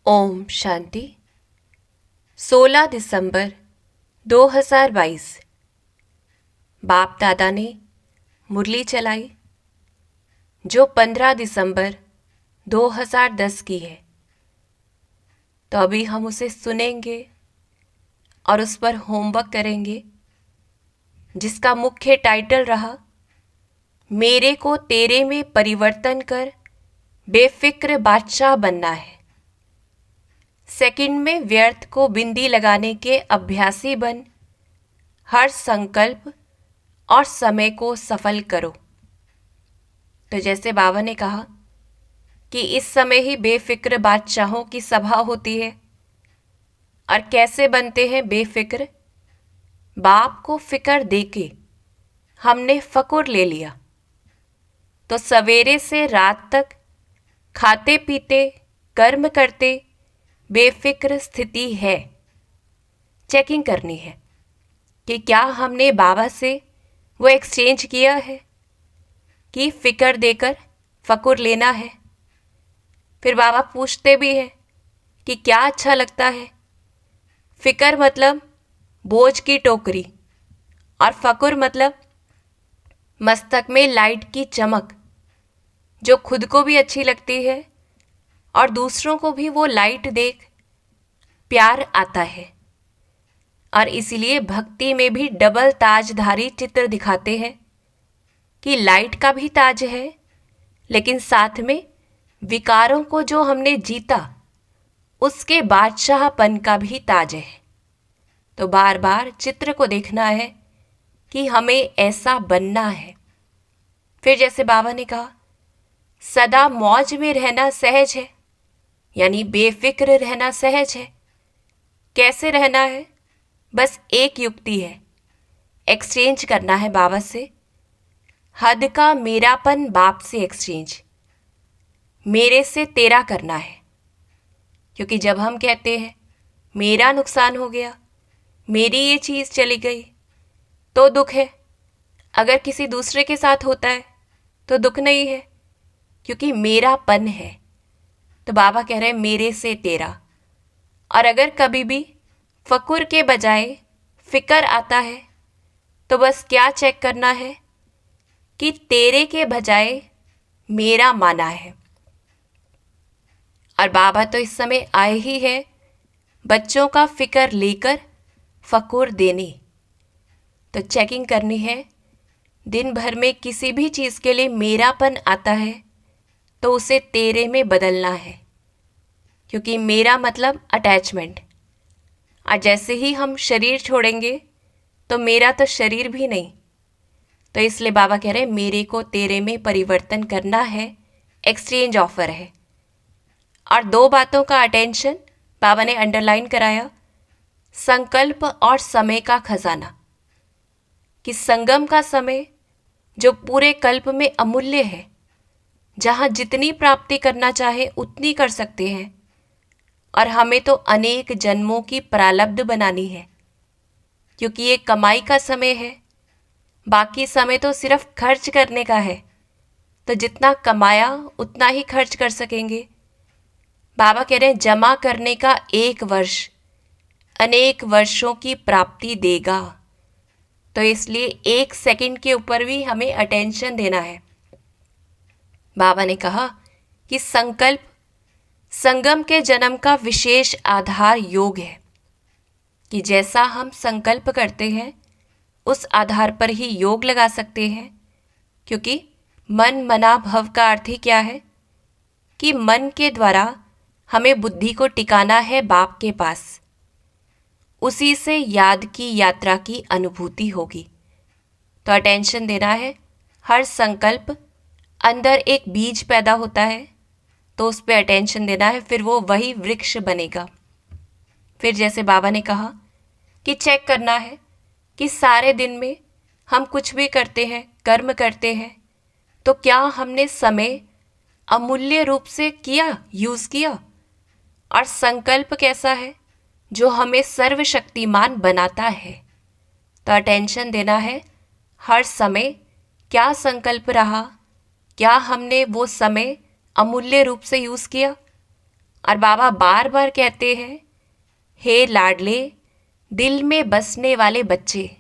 ओम शांति। 16 दिसंबर 2022 बाप दादा ने मुरली चलाई जो 15 दिसंबर 2010 की है। तो अभी हम उसे सुनेंगे और उस पर होमवर्क करेंगे, जिसका मुख्य टाइटल रहा मेरे को तेरे में परिवर्तन कर बेफिक्र बादशाह बनना है। सेकंड में व्यर्थ को बिंदी लगाने के अभ्यासी बन हर संकल्प और समय को सफल करो। तो जैसे बाबा ने कहा कि इस समय ही बेफिक्र बादशाहों की सभा होती है। और कैसे बनते हैं बेफिक्र? बाप को फिक्र देके हमने फकुर ले लिया तो सवेरे से रात तक खाते पीते कर्म करते बेफिक्र स्थिति है। चेकिंग करनी है कि क्या हमने बाबा से वो एक्सचेंज किया है कि फिक्र देकर फकुर लेना है। फिर बाबा पूछते भी हैं कि क्या अच्छा लगता है। फिक्र मतलब बोझ की टोकरी और फकुर मतलब मस्तक में लाइट की चमक, जो खुद को भी अच्छी लगती है और दूसरों को भी वो लाइट देख प्यार आता है। और इसीलिए भक्ति में भी डबल ताजधारी चित्र दिखाते हैं कि लाइट का भी ताज है, लेकिन साथ में विकारों को जो हमने जीता उसके बादशाहपन का भी ताज है। तो बार बार चित्र को देखना है कि हमें ऐसा बनना है। फिर जैसे बाबा ने कहा सदा मौज में रहना सहज है, यानी बेफिक्र रहना सहज है। कैसे रहना है? बस एक युक्ति है, एक्सचेंज करना है बाबा से। हद का मेरापन बाप से एक्सचेंज, मेरे से तेरा करना है। क्योंकि जब हम कहते हैं मेरा नुकसान हो गया, मेरी ये चीज़ चली गई, तो दुख है। अगर किसी दूसरे के साथ होता है तो दुख नहीं है, क्योंकि मेरापन है। तो बाबा कह रहे हैं मेरे से तेरा। और अगर कभी भी फकुर के बजाय फिक्र आता है तो बस क्या चेक करना है कि तेरे के बजाय मेरा माना है। और बाबा तो इस समय आए ही है बच्चों का फिक्र लेकर फकुर देने। तो चेकिंग करनी है, दिन भर में किसी भी चीज़ के लिए मेरापन आता है तो उसे तेरे में बदलना है, क्योंकि मेरा मतलब अटैचमेंट। और जैसे ही हम शरीर छोड़ेंगे तो मेरा तो शरीर भी नहीं। तो इसलिए बाबा कह रहे हैं मेरे को तेरे में परिवर्तन करना है, एक्सचेंज ऑफर है। और दो बातों का अटेंशन बाबा ने अंडरलाइन कराया, संकल्प और समय का खजाना। कि संगम का समय जो पूरे कल्प में अमूल्य है, जहाँ जितनी प्राप्ति करना चाहे उतनी कर सकते हैं। और हमें तो अनेक जन्मों की प्रारब्ध बनानी है, क्योंकि ये कमाई का समय है। बाकी समय तो सिर्फ खर्च करने का है, तो जितना कमाया उतना ही खर्च कर सकेंगे। बाबा कह रहे हैं जमा करने का 1 वर्ष अनेक वर्षों की प्राप्ति देगा। तो इसलिए 1 सेकंड के ऊपर भी हमें अटेंशन देना है। बाबा ने कहा कि संकल्प संगम के जन्म का विशेष आधार योग है, कि जैसा हम संकल्प करते हैं उस आधार पर ही योग लगा सकते हैं। क्योंकि मन मना भव का अर्थ ही क्या है कि मन के द्वारा हमें बुद्धि को टिकाना है बाप के पास। उसी से याद की यात्रा की अनुभूति होगी। तो अटेंशन देना है। हर संकल्प अंदर एक बीज पैदा होता है, तो उस पर अटेंशन देना है, फिर वो वही वृक्ष बनेगा। फिर जैसे बाबा ने कहा कि चेक करना है कि सारे दिन में हम कुछ भी करते हैं, कर्म करते हैं, तो क्या हमने समय अमूल्य रूप से किया, यूज़ किया। और संकल्प कैसा है जो हमें सर्वशक्तिमान बनाता है। तो अटेंशन देना है हर समय, क्या संकल्प रहा, क्या हमने वो समय अमूल्य रूप से यूज़ किया। और बाबा बार बार कहते हैं, हे लाडले दिल में बसने वाले बच्चे,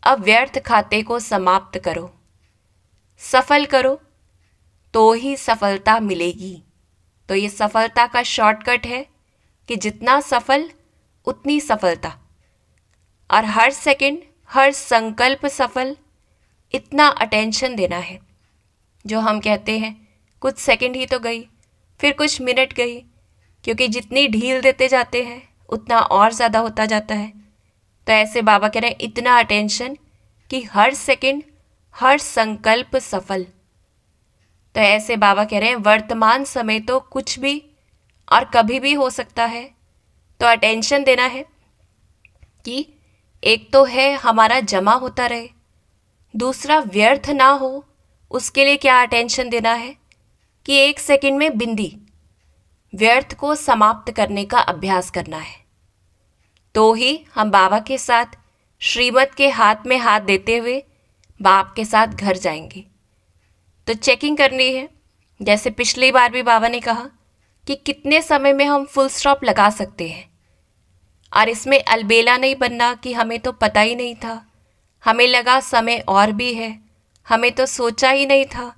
अब व्यर्थ खाते को समाप्त करो, सफल करो तो ही सफलता मिलेगी। तो ये सफलता का शॉर्टकट है कि जितना सफल उतनी सफलता, और हर सेकंड हर संकल्प सफल, इतना अटेंशन देना है। जो हम कहते हैं कुछ सेकंड ही तो गई, फिर कुछ मिनट गई, क्योंकि जितनी ढील देते जाते हैं उतना और ज़्यादा होता जाता है। तो ऐसे बाबा कह रहे हैं इतना अटेंशन कि हर सेकंड हर संकल्प सफल। तो ऐसे बाबा कह रहे हैं वर्तमान समय तो कुछ भी और कभी भी हो सकता है। तो अटेंशन देना है कि एक तो है हमारा जमा होता रहे, दूसरा व्यर्थ ना हो, उसके लिए क्या अटेंशन देना है कि एक सेकंड में बिंदी व्यर्थ को समाप्त करने का अभ्यास करना है। तो ही हम बाबा के साथ श्रीमत के हाथ में हाथ देते हुए बाप के साथ घर जाएंगे। तो चेकिंग करनी है, जैसे पिछली बार भी बाबा ने कहा कि कितने समय में हम फुल स्टॉप लगा सकते हैं, और इसमें अलबेला नहीं बनना कि हमें तो पता ही नहीं था, हमें लगा समय और भी है, हमें तो सोचा ही नहीं था।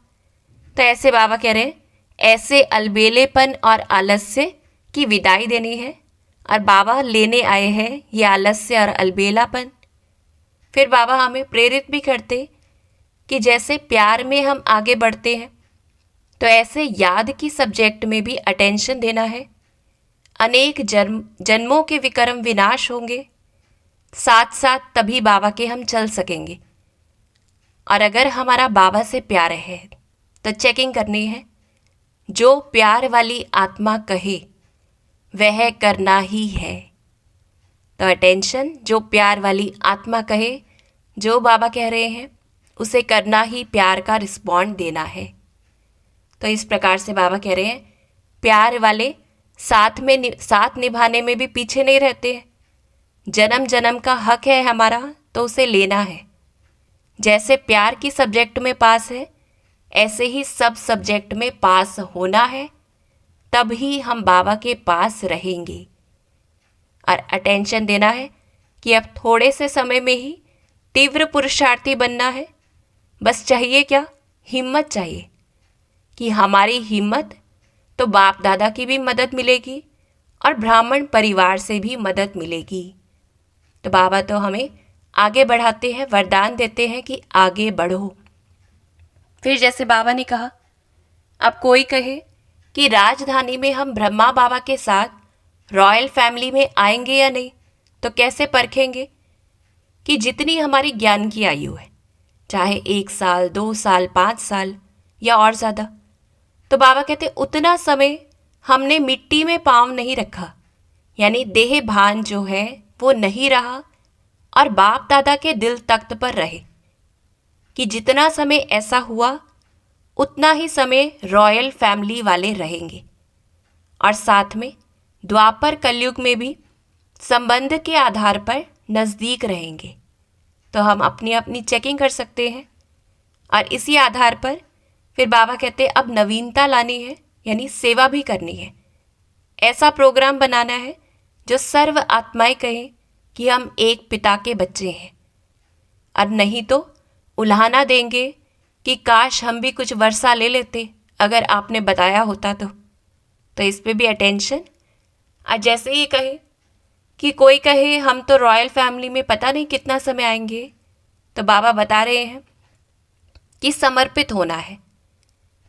तो ऐसे बाबा कह रहे हैं ऐसे अलबेलेपन और आलस्य की विदाई देनी है, और बाबा लेने आए हैं ये आलस्य और अलबेलापन। फिर बाबा हमें प्रेरित भी करते कि जैसे प्यार में हम आगे बढ़ते हैं, तो ऐसे याद की सब्जेक्ट में भी अटेंशन देना है। अनेक जन्मों के विकर्म विनाश होंगे, साथ साथ तभी बाबा के हम चल सकेंगे। और अगर हमारा बाबा से प्यार है तो चेकिंग करनी है, जो प्यार वाली आत्मा कहे वह करना ही है। तो अटेंशन, जो प्यार वाली आत्मा कहे, जो बाबा कह रहे हैं उसे करना ही प्यार का रिस्पॉन्ड देना है। तो इस प्रकार से बाबा कह रहे हैं प्यार वाले साथ निभाने में भी पीछे नहीं रहते हैं। जन्म जन्म का हक है हमारा, तो उसे लेना है। जैसे प्यार की सब्जेक्ट में पास है, ऐसे ही सब सब्जेक्ट में पास होना है, तब ही हम बाबा के पास रहेंगे। और अटेंशन देना है कि अब थोड़े से समय में ही तीव्र पुरुषार्थी बनना है। बस चाहिए क्या? हिम्मत चाहिए कि हमारी हिम्मत तो बाप दादा की भी मदद मिलेगी और ब्राह्मण परिवार से भी मदद मिलेगी। तो बाबा तो हमें आगे बढ़ाते हैं, वरदान देते हैं कि आगे बढ़ो। फिर जैसे बाबा ने कहा, अब कोई कहे कि राजधानी में हम ब्रह्मा बाबा के साथ रॉयल फैमिली में आएंगे या नहीं, तो कैसे परखेंगे कि जितनी हमारी ज्ञान की आयु है, चाहे 1 साल 2 साल 5 साल या और ज़्यादा, तो बाबा कहते उतना समय हमने मिट्टी में पाँव नहीं रखा, यानी देह भान जो है वो नहीं रहा और बाप दादा के दिल तख्त पर रहे। कि जितना समय ऐसा हुआ उतना ही समय रॉयल फैमिली वाले रहेंगे, और साथ में द्वापर कलयुग में भी संबंध के आधार पर नज़दीक रहेंगे। तो हम अपनी अपनी चेकिंग कर सकते हैं, और इसी आधार पर फिर बाबा कहते हैं अब नवीनता लानी है, यानी सेवा भी करनी है। ऐसा प्रोग्राम बनाना है जो सर्व आत्माएं कहें कि हम एक पिता के बच्चे हैं, और नहीं तो उल्हाना देंगे कि काश हम भी कुछ वर्षा ले लेते अगर आपने बताया होता तो इस पे भी अटेंशन। और जैसे ही कहे कि कोई कहे हम तो रॉयल फैमिली में पता नहीं कितना समय आएंगे, तो बाबा बता रहे हैं कि समर्पित होना है,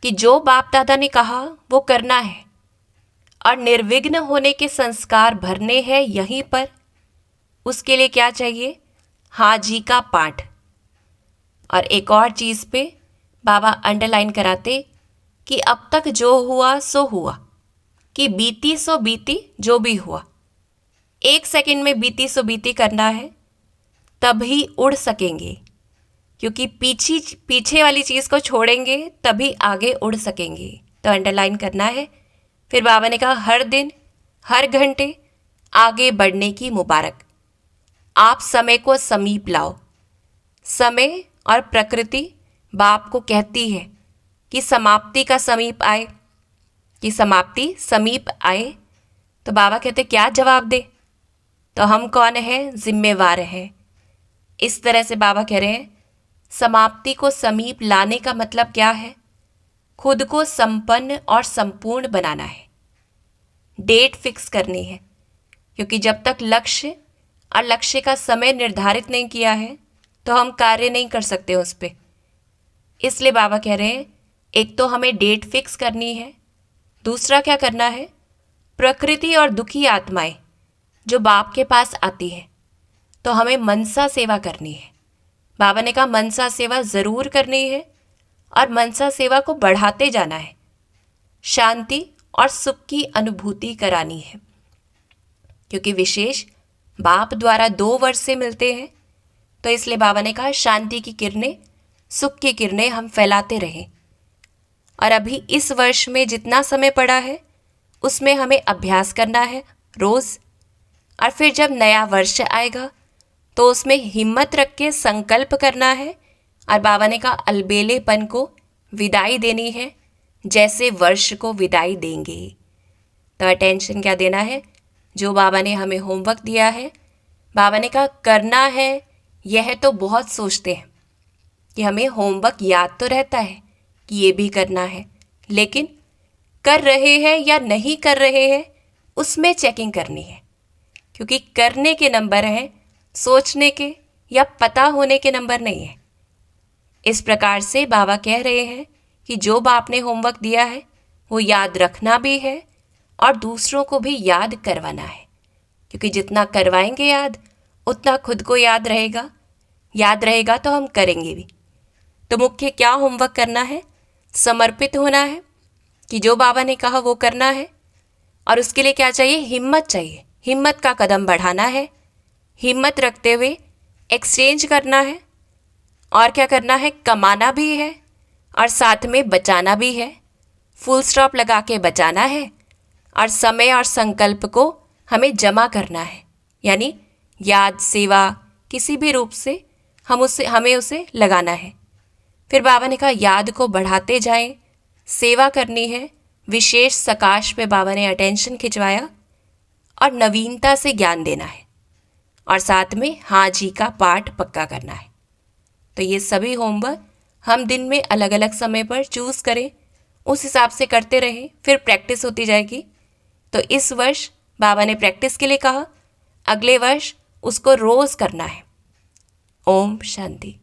कि जो बाप दादा ने कहा वो करना है, और निर्विघ्न होने के संस्कार भरने हैं यहीं पर। उसके लिए क्या चाहिए? हाँ जी का पाठ। और एक और चीज़ पे बाबा अंडरलाइन कराते कि अब तक जो हुआ सो हुआ, कि बीती सो बीती जो भी हुआ, 1 सेकंड में बीती सो बीती करना है, तभी उड़ सकेंगे। क्योंकि पीछे वाली चीज़ को छोड़ेंगे तभी आगे उड़ सकेंगे। तो अंडरलाइन करना है। फिर बाबा ने कहा हर दिन हर घंटे आगे बढ़ने की मुबारक। आप समय को समीप लाओ। समय और प्रकृति बाप को कहती है कि समाप्ति का समीप आए, कि समाप्ति समीप आए तो बाबा कहते क्या जवाब दे, तो हम कौन हैं, जिम्मेवार हैं। इस तरह से बाबा कह रहे हैं समाप्ति को समीप लाने का मतलब क्या है, खुद को संपन्न और संपूर्ण बनाना है, डेट फिक्स करनी है, क्योंकि जब तक लक्ष्य और लक्ष्य का समय निर्धारित नहीं किया है तो हम कार्य नहीं कर सकते उस पर। इसलिए बाबा कह रहे हैं एक तो हमें डेट फिक्स करनी है, दूसरा क्या करना है, प्रकृति और दुखी आत्माएं जो बाप के पास आती है तो हमें मनसा सेवा करनी है। बाबा ने कहा मनसा सेवा ज़रूर करनी है और मनसा सेवा को बढ़ाते जाना है, शांति और सुख की अनुभूति करानी है, क्योंकि विशेष बाप द्वारा 2 वर्ष से मिलते हैं। तो इसलिए बाबा ने कहा शांति की किरणें, सुख की किरणें हम फैलाते रहें। और अभी इस वर्ष में जितना समय पड़ा है उसमें हमें अभ्यास करना है रोज़, और फिर जब नया वर्ष आएगा तो उसमें हिम्मत रख के संकल्प करना है। और बाबा ने कहा अलबेलेपन को विदाई देनी है जैसे वर्ष को विदाई देंगे। तो अटेंशन क्या देना है, जो बाबा ने हमें होमवर्क दिया है, बाबा ने कहा करना है। यह तो बहुत सोचते हैं कि हमें होमवर्क याद तो रहता है कि ये भी करना है, लेकिन कर रहे हैं या नहीं कर रहे हैं उसमें चेकिंग करनी है, क्योंकि करने के नंबर हैं, सोचने के या पता होने के नंबर नहीं है। इस प्रकार से बाबा कह रहे हैं कि जो बाप ने होमवर्क दिया है वो याद रखना भी है और दूसरों को भी याद करवाना है, क्योंकि जितना करवाएंगे याद उतना खुद को याद रहेगा तो हम करेंगे भी। तो मुख्य क्या होमवर्क करना है, समर्पित होना है कि जो बाबा ने कहा वो करना है। और उसके लिए क्या चाहिए, हिम्मत चाहिए, हिम्मत का कदम बढ़ाना है, हिम्मत रखते हुए एक्सचेंज करना है। और क्या करना है, कमाना भी है और साथ में बचाना भी है, फुल स्टॉप लगा के बचाना है। और समय और संकल्प को हमें जमा करना है, यानी याद, सेवा, किसी भी रूप से हमें उसे लगाना है। फिर बाबा ने कहा याद को बढ़ाते जाएं, सेवा करनी है। विशेष सकाश पे बाबा ने अटेंशन खिंचवाया और नवीनता से ज्ञान देना है, और साथ में हाँ जी का पाठ पक्का करना है। तो ये सभी होमवर्क हम दिन में अलग अलग समय पर चूज़ करें, उस हिसाब से करते रहें, फिर प्रैक्टिस होती जाएगी। तो इस वर्ष बाबा ने प्रैक्टिस के लिए कहा, अगले वर्ष उसको रोज़ करना है। ओम शांति।